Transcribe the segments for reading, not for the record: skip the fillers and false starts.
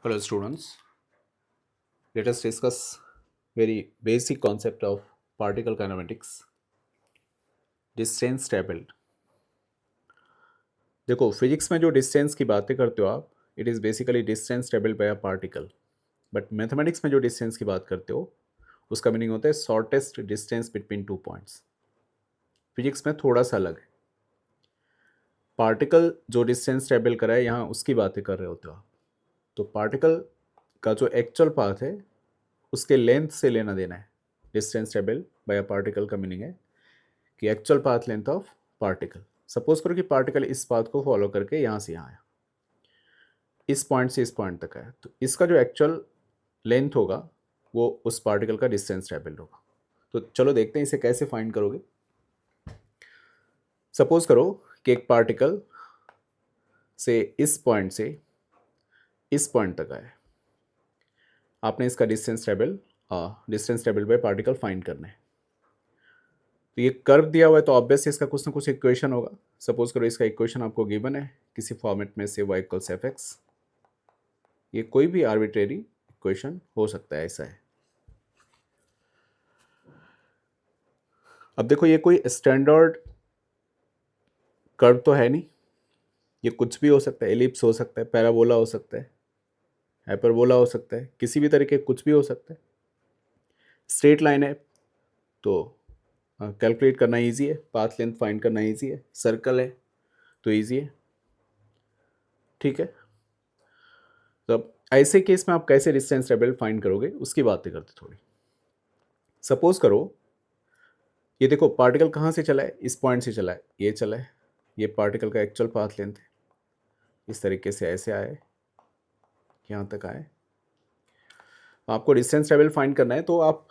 Hello students, let us discuss very basic concept of particle kinematics, distance traveled. देखो physics में जो distance की बातें करते हो आप, it is basically distance travelled by a particle. But mathematics में जो डिस्टेंस की बात करते हो उसका मीनिंग होता है shortest distance between two points. Physics में थोड़ा सा अलग है। पार्टिकल जो डिस्टेंस ट्रेवल करा है यहाँ उसकी बातें कर रहे होते हो आप। तो पार्टिकल का जो एक्चुअल पाथ है उसके लेंथ से लेना देना है। Distance travel bye a particle का मीनिंग है कि actual path length of particle. Suppose करो कि पार्टिकल इस पाथ को फॉलो करके यहाँ से यहाँ आया, इस पॉइंट से इस पॉइंट तक आया, तो इसका जो एक्चुअल लेंथ होगा वो उस पार्टिकल का डिस्टेंस ट्रेवल होगा। तो चलो देखते हैं इसे कैसे फाइंड करोगे। सपोज करो कि एक पार्टिकल से इस पॉइंट से इस पॉइंट तक आया, आपने इसका distance travel by particle find करना है। तो ये कर्व दिया हुआ है तो ऑब्वियस इसका कुछ ना कुछ इक्वेशन होगा। सपोज करो इसका इक्वेशन आपको गिवन है किसी फॉर्मेट में से y इक्वल्स एफ एक्स। ये कोई भी आर्बिट्रेरी इक्वेशन हो सकता है, ऐसा है। अब देखो ये कोई स्टैंडर्ड कर्व तो है नहीं, ये कुछ भी हो सकता है। एलिप्स हो सकता है, पैराबोला हो सकता है, हाइपरबोला हो सकता है, किसी भी तरीके कुछ भी हो सकता है। स्ट्रेट लाइन है तो कैलकुलेट करना इजी है, पाथ लेंथ फाइंड करना इजी है। सर्कल है तो इजी है, ठीक है। तो अब ऐसे केस में आप कैसे डिस्टेंस ट्रेवल फाइंड करोगे उसकी बातें करते थोड़ी। सपोज करो ये देखो पार्टिकल कहाँ से चला है, इस पॉइंट से चला है, ये चला है, ये पार्टिकल का एक्चुअल पाथ लेंथ है। इस तरीके से ऐसे आए, यहाँ तक आए। आपको डिस्टेंस ट्रेवल फाइंड करना है तो आप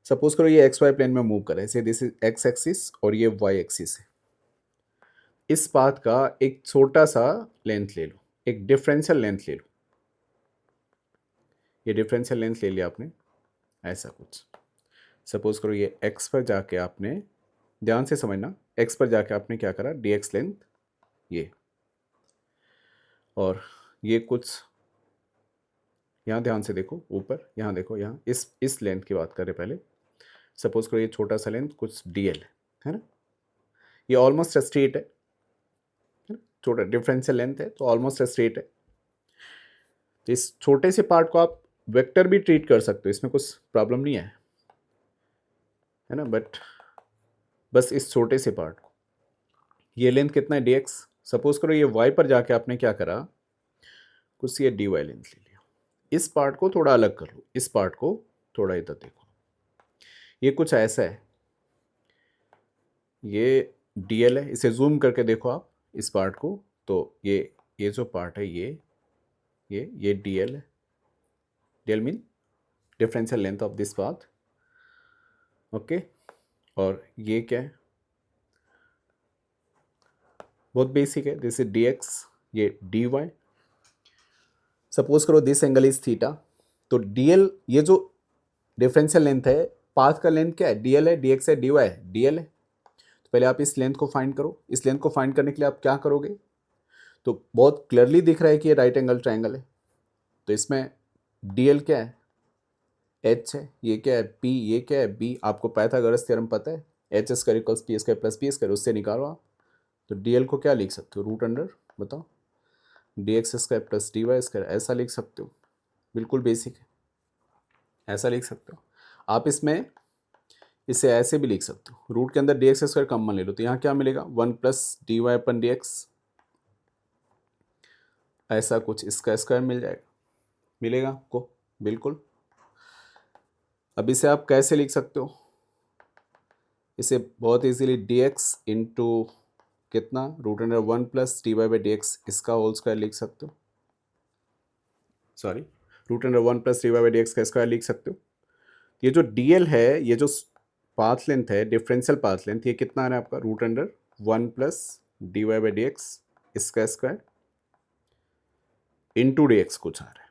सपोज करो ये एक्स वाई प्लेन में मूव कर रहे हैं, से दिस इज एक्स एक्सिस और ये वाई एक्सिस है। इस पाथ का एक छोटा सा लेंथ ले लो, एक डिफरेंशियल लेंथ ले लो। ये डिफरेंशियल लेंथ ले लिया आपने, ऐसा कुछ। सपोज करो ये एक्स पर जाके आपने, ध्यान से समझना, एक्स पर जाके आपने क्या करा, डी एक्स लेंथ ये, और ये कुछ यहाँ ध्यान से देखो, ऊपर यहाँ देखो, यहाँ इस लेंथ की बात करें पहले। सपोज करो ये छोटा सा लेंथ कुछ डी एल है ना, ये ऑलमोस्ट स्ट्रेट है ना? छोटा डिफरेंशियल लेंथ है तो ऑलमोस्ट स्ट्रेट है। तो इस छोटे से पार्ट को आप वेक्टर भी ट्रीट कर सकते हो, इसमें कुछ प्रॉब्लम नहीं है ना। बट बस इस छोटे से पार्ट को, ये लेंथ कितना है डी एक्स। सपोज करो ये वाई पर जाके आपने क्या करा, कुछ ये डी वाई लेंथ ले लिया। इस पार्ट को थोड़ा अलग कर लो, इस पार्ट को थोड़ा इधर देखो, ये कुछ ऐसा है, ये डी एल है। इसे जूम करके देखो आप इस पार्ट को, तो ये जो पार्ट है ये डी एल है। D L mean differential length of this path, okay. और ये क्या है, बहुत बेसिक है, दिस इज डी एक्स, ये डी वाई। सपोज करो दिस एंगल इज थीटा, तो डी एल, ये जो डिफरेंशियल लेंथ है, पाथ का लेंथ क्या है, डी एल है, डी एक्स है, डी वाई है, डी एल है। तो पहले आप इस लेंथ को फाइंड करो। इस लेंथ को फाइंड करने के लिए आप क्या करोगे, तो बहुत क्लियरली दिख रहा है कि ये राइट एंगल ट्राइंगल है। तो इसमें डी एल क्या है, एच है, ये क्या है पी, ये क्या है बी। आपको पाइथागोरस थ्योरम पता है, h square equals p square plus b square, उससे निकालो आप। तो डी एल को क्या लिख सकते हो, रूट अंडर, बताओ, d x square plus d y square, ऐसा लिख सकते हो। बिल्कुल बेसिक है, ऐसा लिख सकते हो आप। इसमें इसे ऐसे भी लिख सकते हो, रूट के अंदर डी एक्स स्क्वायर कॉमन ले लो, तो यहाँ क्या मिलेगा, वन प्लस डी वाई अपन डी एक्स, ऐसा कुछ इसका स्क्वायर मिल जाएगा, मिलेगा आपको, बिल्कुल। अब इसे आप कैसे लिख सकते हो, इसे बहुत इजीली डी एक्स इंटू कितना, root under one plus d Y by D x, इसका होल स्क्वायर लिख सकते हो। Sorry, root under one plus d Y by D x का स्क्वायर लिख सकते हो। ये जो डी एल है, ये जो पाथ लेंथ है, डिफरेंशियल पाथ लेंथ, ये कितना आ रहा है आपका, root under one plus d Y by D x, इसका स्क्वायर इंटू डी एक्स कुछ आ रहा है।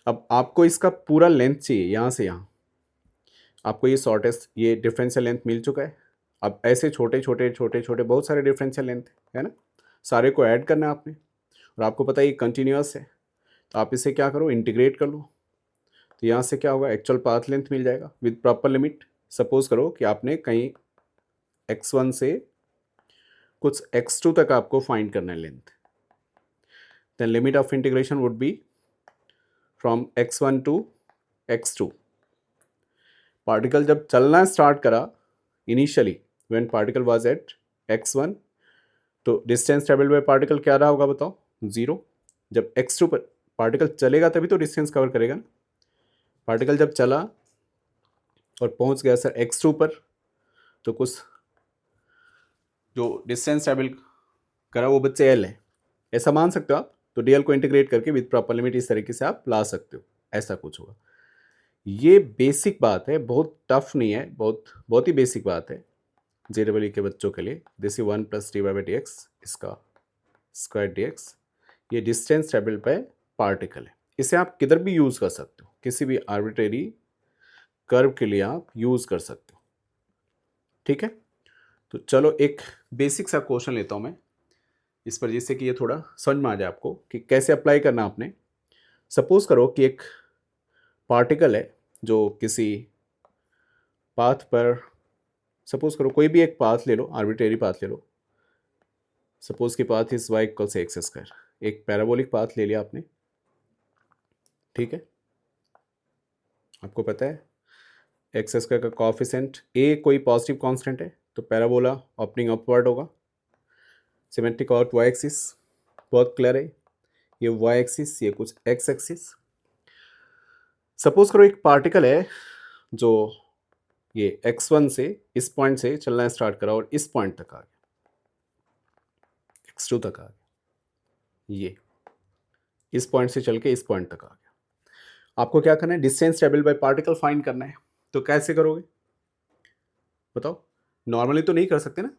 अब आपको इसका पूरा लेंथ चाहिए, यहाँ से यहाँ आपको ये शॉर्टेस्ट, ये डिफरेंशियल लेंथ मिल चुका है। अब ऐसे छोटे छोटे छोटे छोटे बहुत सारे डिफरेंशियल लेंथ है ना, सारे को ऐड करना है आपने। और आपको पता है ये कंटिन्यूअस है, तो आप इसे क्या करो, इंटीग्रेट कर लो। तो यहाँ से क्या होगा, एक्चुअल पाथ लेंथ मिल जाएगा विद प्रॉपर लिमिट। सपोज करो कि आपने कहीं x1 से कुछ x2 तक आपको फाइंड करना है length, then limit of integration would be from x1 to x2। Particle जब चलना स्टार्ट करा initially when particle was at x1, तो डिस्टेंस ट्रेवल बाय पार्टिकल क्या रहा होगा बताओ, 0। जब x2 पर पार्टिकल चलेगा तभी तो डिस्टेंस कवर करेगा ना। पार्टिकल जब चला और पहुंच गया सर x2 पर, तो कुछ जो डिस्टेंस ट्रेवल करा वो बच्चे l है, ऐसा मान सकते हो आप। तो dl को इंटीग्रेट करके विद प्रॉपर लिमिट इस तरीके से आप ला सकते हो, ऐसा कुछ होगा। ये बेसिक बात है, बहुत टफ नहीं है, बहुत ही बेसिक बात है JEE के बच्चों के लिए। This is 1 plus dy by dx, इसका स्क्वायर dx। ये डिस्टेंस ट्रेवल पे पार्टिकल है, इसे आप किधर भी यूज़ कर सकते हो, किसी भी आर्बिट्रेरी कर्व के लिए आप यूज़ कर सकते हो, ठीक है। तो चलो एक बेसिक सा क्वेश्चन लेता हूँ मैं इस पर, जिससे कि ये थोड़ा समझ में आ जाए आपको कि कैसे अप्लाई करना आपने। सपोज करो कि एक पार्टिकल है जो किसी पाथ पर, सपोज करो कोई भी एक पाथ ले लो, आर्बिट्रेरी पाथ ले लो। सपोज की पाथ इज y इक्वल से एक्स स्क्वायर, एक पैराबोलिक पाथ ले लिया आपने, ठीक है। आपको पता है एक्स स्क्वायर का कोएफिशिएंट a कोई पॉजिटिव कांस्टेंट है, तो पैराबोला ओपनिंग अपवर्ड होगा। सिमेट्रिक और y एक्सिस बहुत क्लियर है, ये y एक्सिस, ये कुछ x एक्सिस। सपोज करो एक पार्टिकल है जो ये x1 से इस पॉइंट से चलना स्टार्ट करा और इस पॉइंट तक आ गया, x2 तक आ गया, ये इस पॉइंट से चल के इस पॉइंट तक आ गया। आपको क्या करना है, distance travel by particle find करना है। तो कैसे करोगे बताओ, नॉर्मली तो नहीं कर सकते ना।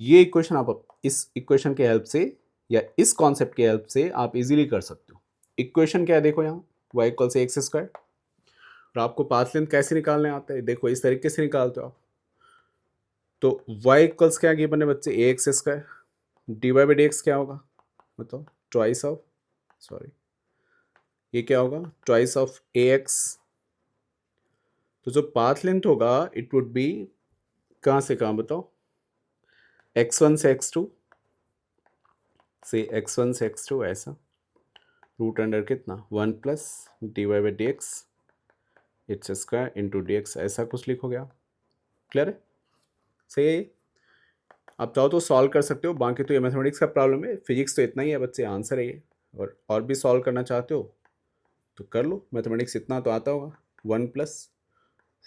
ये इक्वेशन आप इस इक्वेशन के हेल्प से या इस कॉन्सेप्ट के हेल्प से आप इजीली कर सकते हो। इक्वेशन क्या है देखो, यहाँ y इक्वल से एक्स स्क्वायर, और आपको पाथ लेंथ कैसे निकालने आता है, देखो इस तरीके से निकालते हो आप। तो y इक्वल्स क्या गिवन है बच्चे, A X square, D Y by D X क्या होगा बताओ, ट्वाइस ऑफ, सॉरी ये क्या होगा, ट्वाइस ऑफ ए एक्स। तो जो पाथ लेंथ होगा इट वुड बी कहाँ से कहाँ बताओ, x1 से x2, से x1 से x2 ऐसा, रूट अंडर कितना 1 plus d Y by D x its square into d x, ऐसा कुछ लिखोगे आप। क्लियर है, सही है। आप चाहो तो सॉल्व कर सकते हो, बाकी तो ये मैथमेटिक्स का प्रॉब्लम है, फिजिक्स तो इतना ही है बच्चे, आंसर है ये। और भी सॉल्व करना चाहते हो तो कर लो, मैथमेटिक्स इतना तो आता होगा। 1 plus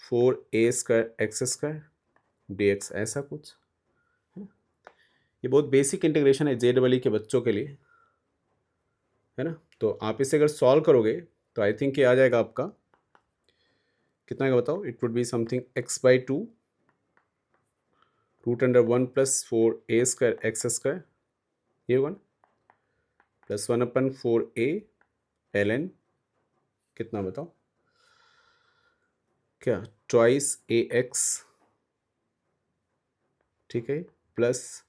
4a square x square D x, ऐसा कुछ। ये बहुत बेसिक इंटीग्रेशन है JEE के बच्चों के लिए, है ना। तो आप इसे अगर सॉल्व करोगे तो आई थिंक ये आ जाएगा आपका कितना का बताओ, it would be something x by 2 root under 1 plus 4a square x square, ये 1 प्लस 1 अपन 4a ln कितना बताओ, क्या ट्वाइस ए एक्स, ठीक है, प्लस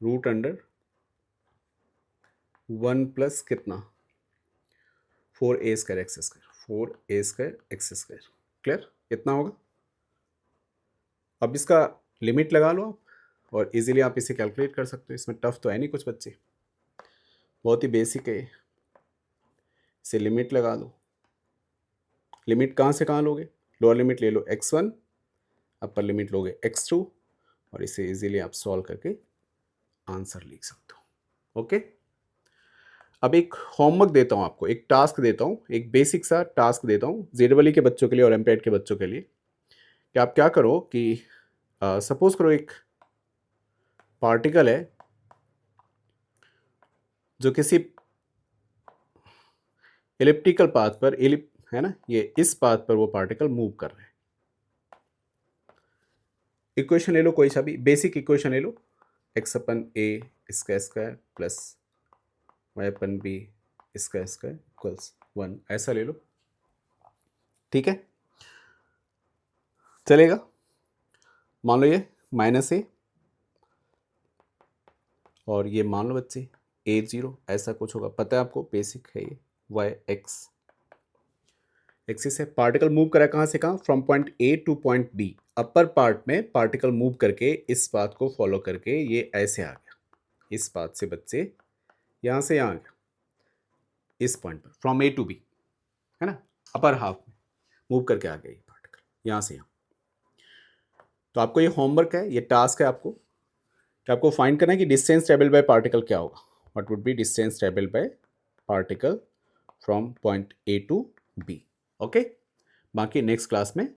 रूट अंडर 1 प्लस कितना 4a square x square, 4a square x square. Clear, इतना होगा। अब इसका लिमिट लगा लो आप और इजीली आप इसे कैलकुलेट कर सकते हो, इसमें टफ तो है नहीं कुछ बच्चे, बहुत ही बेसिक है। इसे लिमिट लगा लो, लिमिट कहाँ से कहाँ लोगे, लोअर लिमिट ले लो x1, अपर लिमिट लोगे x2, और इसे इजीली आप सॉल्व करके आंसर लिख सकते हो। ओके, अब एक होमवर्क देता हूँ आपको, एक टास्क देता हूँ, एक बेसिक सा टास्क देता हूँ JEE के बच्चों के लिए और एमपीएड के बच्चों के लिए, कि आप क्या करो कि सपोज करो एक पार्टिकल है जो किसी एलिप्टिकल पाथ पर, है ना, ये इस पाथ पर वो पार्टिकल मूव कर रहे हैं। इक्वेशन ले लो कोई सा भी, बेसिक इक्वेशन ले लो, एक्स अपन ए इसका स्क्वायर प्लस वाई अपन बी इसका स्क्वायर इक्वल्स 1, ऐसा ले लो, ठीक है, चलेगा। मान लो ये माइनस ए और ये मान लो बच्चे a0 ऐसा कुछ होगा, पता है आपको, बेसिक है ये, y x एक्सिस है। पार्टिकल मूव करा कहाँ से कहाँ, from point a to point b. Upper part में पार्टिकल मूव करके इस पाथ को फॉलो करके ये ऐसे आ गया, इस पाथ से बच्चे यहाँ से यहाँ आ गया, इस पॉइंट पर फ्रॉम ए टू बी, है ना, अपर हाफ में मूव करके आ गया ये पार्टिकल यहाँ से यहाँ। तो आपको ये होमवर्क है, ये टास्क है आपको, कि आपको फाइंड करना है कि डिस्टेंस ट्रेवल बाय पार्टिकल क्या होगा, what would be distance travel by particle from point a to b. Okay, बाकी नेक्स्ट क्लास में